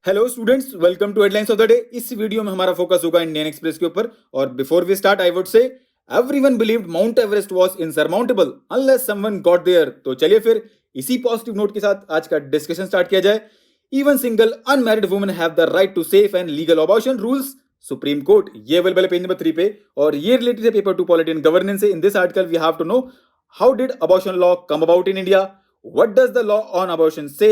Hello students, welcome to headlines of the day. इस video में हमारा फोकस होगा इंडियन एक्सप्रेस के ऊपर। और before we start I would say everyone believed Mount Everest was insurmountable unless someone got there. तो चलिए फिर इसी पॉजिटिव नोट के साथ आज का डिस्कशन स्टार्ट किया जाए। Even single unmarried women have the right to safe and legal abortion rules Supreme Court. ये अवेलेबल है पेज नंबर 3 पे और ये रिलेटेड है पेपर 2 पॉलिटी एंड गवर्नेंस से। In this article we have to know how did abortion law come about in India, what does the law on abortion say,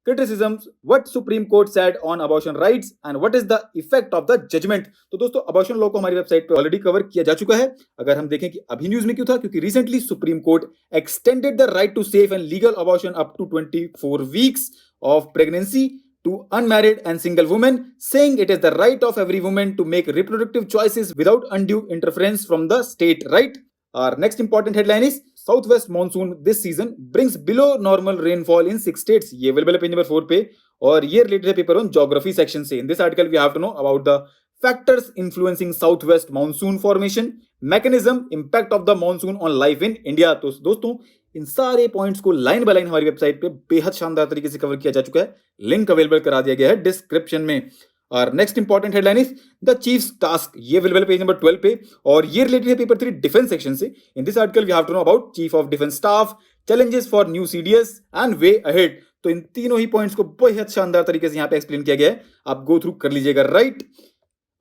criticisms, what Supreme Court said on abortion rights and what is the effect of the judgment। तो दोस्तों abortion law को हमारी website पे already cover किया जा चुका है। अगर हम देखें कि अभी न्यूज में क्यों था, क्योंकि recently Supreme Court extended the right to safe and legal abortion up to 24 weeks of pregnancy to unmarried and single women, saying it is the right of every woman to make reproductive choices without undue interference from the state, right? Our next important headline is Southwest monsoon this season brings below normal rainfall in 6 states। ये available है page number 4 पे और ये related है paper on geography section से। In this article we have to know about the factors influencing southwest monsoon formation, mechanism, impact of the monsoon on life in India। तो दोस्तों इन सारे points को line by line हमारी website पे बेहद शानदार तरीके से कवर किया जा चुका है। लिंक अवेलेबल करा दिया गया है डिस्क्रिप्शन में। और next important headline is the chiefs task. ये अवेलेबल पेज नंबर 12 पे और ये रिलेटेड है पेपर 3 डिफेंस सेक्शन से। In this article we have to know about chief of defence staff, challenges for new CDS and way ahead. तो इन तीनों ही points को बेहद शानदार तरीके से यहाँ पे एक्सप्लेन किया गया है, आप गो थ्रू कर लीजिएगा, राइट।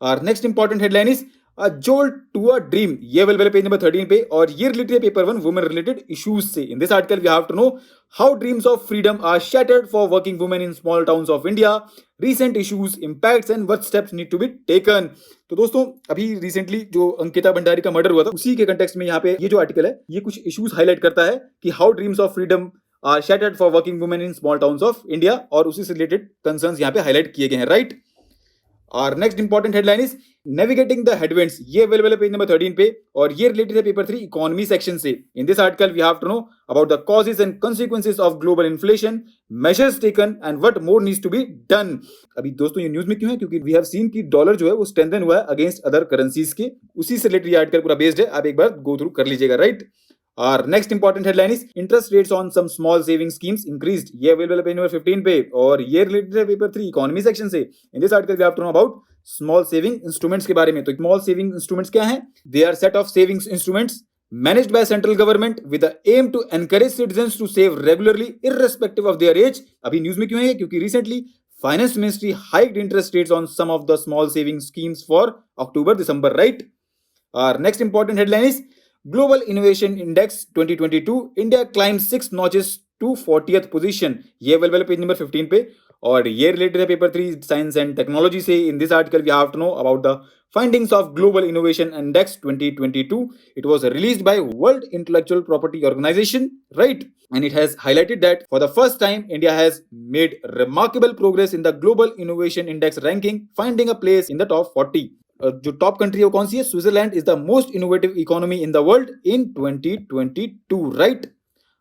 और next important headline is a jolt to a dream. ये अवेलेबल है पेज नंबर 13 पे और ये रिलेटेड है पेपर 1 वुमेन रिलेटेड इश्यूज से। In this article we have to know how dreams of freedom are shattered for working women in small towns of India, recent issues, impacts and what steps need to be taken. तो दोस्तों अभी recently जो अंकिता भंडारी का murder हुआ था उसी के context में यहाँ पे ये जो आर्टिकल है ये कुछ इश्यूज हाईलाइट करता है कि how dreams of freedom are shattered for working women in small towns of India और उसी से रिलेटेड कंसर्न्स यहाँ पे हाईलाइट किए गए हैं, राइट। और next important headline is navigating the headwinds. ये अवेलेबल है पेज नंबर 13 पे और ये रिलेटेड है पेपर 3 इकोनॉमी सेक्शन से। In this article we have to know about the causes and consequences of global inflation, measures taken and what more needs to be done. अभी दोस्तों ये news में क्यों है, क्योंकि वी हैव सीन कि dollar जो है वो स्ट्रेंथन हुआ है अगेंस्ट अदर करेंसीज के, उसी से रिलेटेड ये आर्टिकल पूरा बेस्ड है। आप एक बार गो थ्रू कर लीजिएगा, राइट। और next important headline is interest rates on some small saving schemes increased. ये अवेलेबल है पेज नंबर 15 पे और ये रिलेटेड है पेपर 3 इकोनॉमी सेक्शन से। In this article we have to know about small saving instruments के बारे में। तो स्मॉल सेविंग इंस्ट्रूमेंट्स क्या हैं? They are set of savings instruments managed by central government with the aim to encourage citizens to save regularly irrespective of their age. अभी news में क्यों है? क्योंकि recently finance ministry hiked interest rates on some of the small saving schemes for October December, right. और next important headline is Global Innovation Index 2022, India climbed 6 notches to 40th position। ये available है page number 15 पे और ये related है paper 3 science and technology से। In this article we have to know about the findings of Global Innovation Index 2022। It was released by World Intellectual Property Organization, right? And it has highlighted that for the first time, India has made remarkable progress in the Global Innovation Index ranking, finding a place in the top 40। जो top country है वो कौन सी है? Switzerland is the most innovative economy in the world in 2022, right.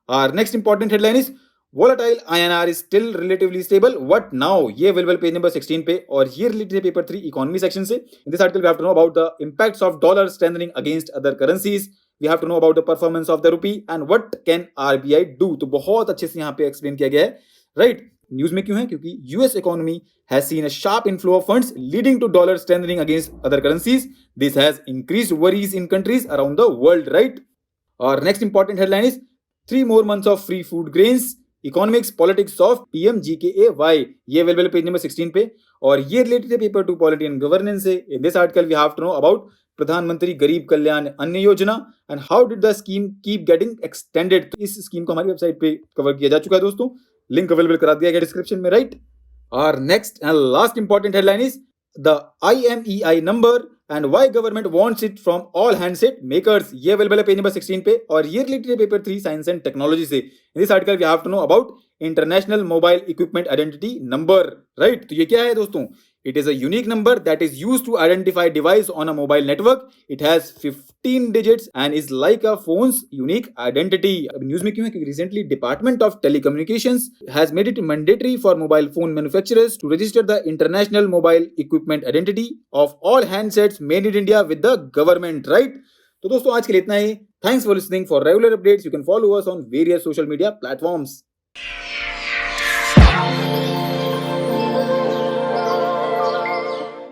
और next important headline is volatile INR is still relatively stable, what now. ये available page number 16 पे और ये रिलेटेड है पेपर 3 इकोनॉमी सेक्शन से। In this article we have to know about the impacts of dollar strengthening against other currencies, we have to know about the performance of the rupee and what can RBI do. तो बहुत अच्छे से यहाँ पे explain किया गया है, right. News में क्यों है? क्योंकि US economy has seen a sharp inflow of funds leading to dollar strengthening against other currencies. This has increased worries in countries around the world, right? Our next important headline is 3 more months of free food grains, economics politics of PMGKAY। ये available page number 16 पे और ये related है paper 2 polity and governance से। In this article we have to know about Pradhan Mantri Garib Kalyan Anna Yojana and how did the scheme keep getting extended. तो इस scheme को हमारी वेबसाइट पे कवर किया जा चुका है दोस्तों, लिंक अवेलेबल करा दिया गया डिस्क्रिप्शन में, right. Our next and last important headline is the IMEI number and why government wants it from all handset makers। ये अवेलेबल है पेज नंबर 16 पे और ये रिलेटेड है पेपर 3 साइंस एंड टेक्नोलॉजी से। In this article we have to know about international mobile equipment identity number, right. तो ये क्या है दोस्तों? It is a unique number that is used to identify device on a mobile network. It has 15 digits and is like a phone's unique identity। अब news में क्यों है? क्योंकि recently Department of Telecommunications has made it mandatory for mobile phone manufacturers to register the international mobile equipment identity of all handsets made in India with the government, right? तो दोस्तों आज के लिए इतना ही। Thanks for listening. For regular updates, you can follow us on various social media platforms।